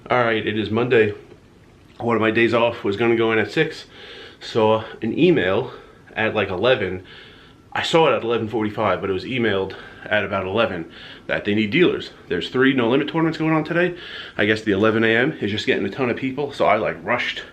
All right, it is Monday. One of my days off was gonna go in at 6. Saw an email at like 11. I saw it at 11:45, but it was emailed at about 11 that they need dealers. There's 3 no limit tournaments going on today. I guess the 11 a.m. is just getting a ton of people, so I like rushed,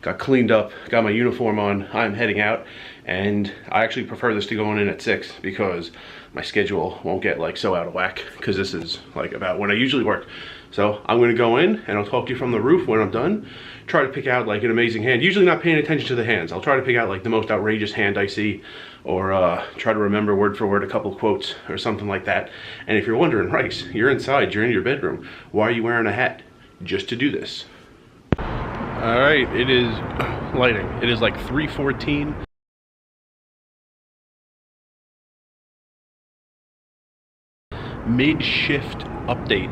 got cleaned up, got my uniform on. I'm heading out, and I actually prefer this to going in at 6 because my schedule won't get like so out of whack, because this is like about when I usually work. So I'm gonna go in and I'll talk to you from the roof when I'm done. Try to pick out like an amazing hand. Usually not paying attention to the hands. I'll try to pick out like the most outrageous hand I see, or try to remember word for word a couple quotes or something like that. And if you're wondering, Rice, you're inside, you're in your bedroom, why are you wearing a hat? Just to do this. All right, it is lighting. It is like 3:14. Mid-shift update.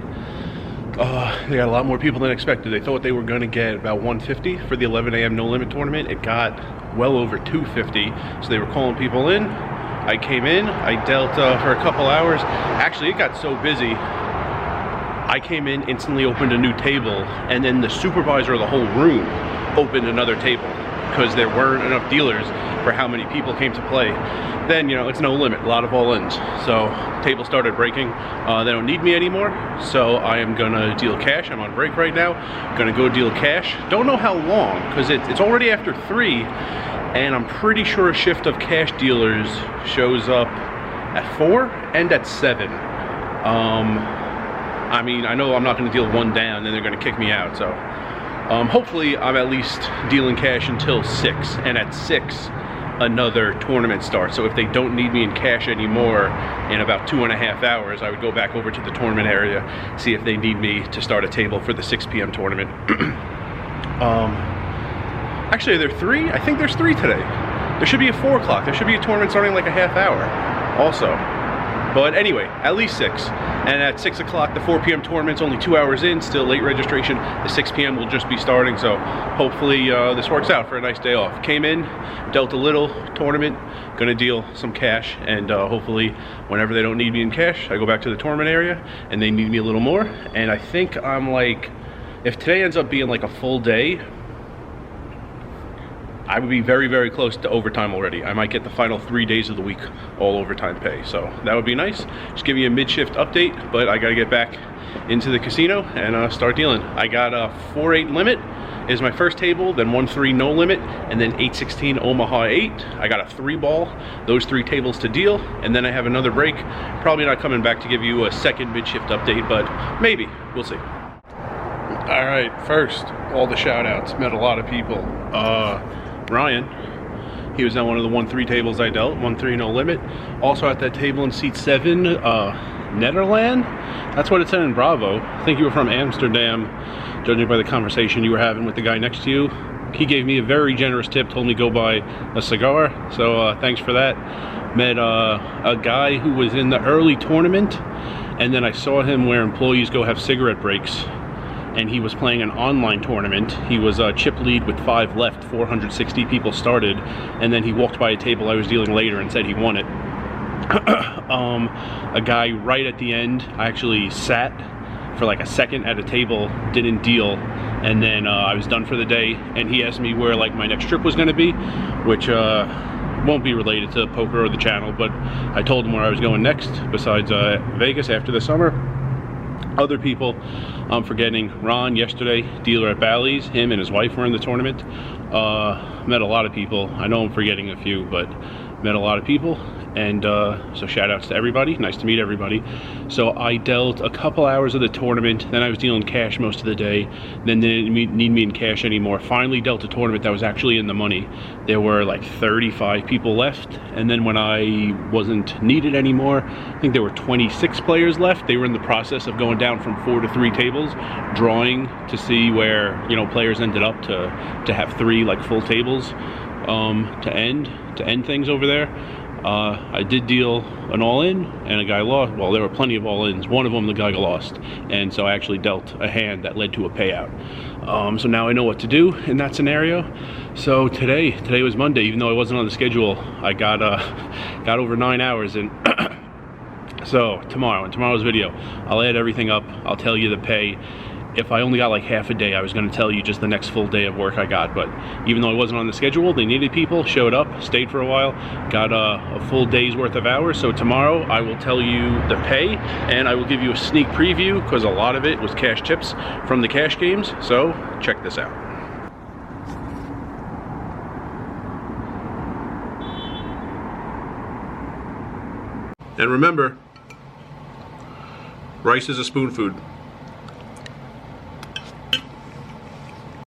They got a lot more people than expected. They thought they were going to get about 150 for the 11 a.m. no limit tournament. It got well over 250, so they were calling people in. I came in, I dealt for a couple hours. Actually, it got so busy, I came in, instantly opened a new table, and then the supervisor of the whole room opened another table because there weren't enough dealers for how many people came to play. Then, you know, it's no limit, a lot of all-ins. So table started breaking. They don't need me anymore, so I am gonna deal cash. I'm on break right now. Gonna go deal cash. Don't know how long, because it's already after 3, and I'm pretty sure a shift of cash dealers shows up at 4 and at 7. I mean, I know I'm not gonna deal one down, then they're gonna kick me out, so. Hopefully I'm at least dealing cash until 6, and at 6, another tournament starts. So if they don't need me in cash anymore in about 2.5 hours, I would go back over to the tournament area, see if they need me to start a table for the 6 p.m. tournament. Actually, are there 3? I think there's 3 today. There should be a 4 o'clock. There should be a tournament starting like a half hour also. But anyway, at least 6. And at 6 o'clock, the 4 p.m. tournament's only 2 hours in, still late registration. The 6 p.m. will just be starting, so hopefully this works out for a nice day off. Came in, dealt a little tournament, gonna deal some cash, and hopefully whenever they don't need me in cash, I go back to the tournament area and they need me a little more. And I think I'm like, if today ends up being like a full day, I would be very, very close to overtime already. I might get the final 3 days of the week all overtime pay, so that would be nice. Just give you a mid-shift update, but I gotta get back into the casino and start dealing. I got a 4-8 limit is my first table, then 1-3 no limit, and then 8-16 Omaha 8. I got a 3-ball, those 3 tables to deal, and then I have another break. Probably not coming back to give you a second mid-shift update, but maybe, we'll see. All right, first, all the shout outs, met a lot of people. Ryan, he was on one of the 1-3 tables I dealt, 1-3 no limit. Also at that table in seat 7, Netherland? That's what it said in Bravo. I think you were from Amsterdam, judging by the conversation you were having with the guy next to you. He gave me a very generous tip, told me go buy a cigar, so thanks for that. Met a guy who was in the early tournament, and then I saw him where employees go have cigarette breaks, and he was playing an online tournament. He was chip lead with 5 left, 460 people started, and then he walked by a table I was dealing later and said he won it. A guy right at the end, I actually sat for like a second at a table, didn't deal, and then I was done for the day, and he asked me where like my next trip was gonna be, which won't be related to poker or the channel, but I told him where I was going next, besides Vegas after the summer. Other people, I'm forgetting Ron yesterday, dealer at Bally's, him and his wife were in the tournament. Met a lot of people. I know I'm forgetting a few, but met a lot of people. And so shout outs to everybody, nice to meet everybody. So I dealt a couple hours of the tournament, then I was dealing cash most of the day, then they didn't need me in cash anymore. Finally dealt a tournament that was actually in the money. There were like 35 people left, and then when I wasn't needed anymore, I think there were 26 players left. They were in the process of going down from 4 to 3 tables, drawing to see where, you know, players ended up to have 3 like full tables to end things over there. I did deal an all-in, and a guy lost. Well, there were plenty of all-ins. One of them, the guy lost, and so I actually dealt a hand that led to a payout. So now I know what to do in that scenario. So today was Monday, even though I wasn't on the schedule. I got over 9 hours in. So tomorrow's video, I'll add everything up. I'll tell you the pay. if I only got like half a day, I was going to tell you just the next full day of work I got. But even though I wasn't on the schedule, they needed people, showed up, stayed for a while, got a full day's worth of hours. So tomorrow I will tell you the pay, and I will give you a sneak preview because a lot of it was cash tips from the cash games. So check this out. And remember, rice is a spoon food.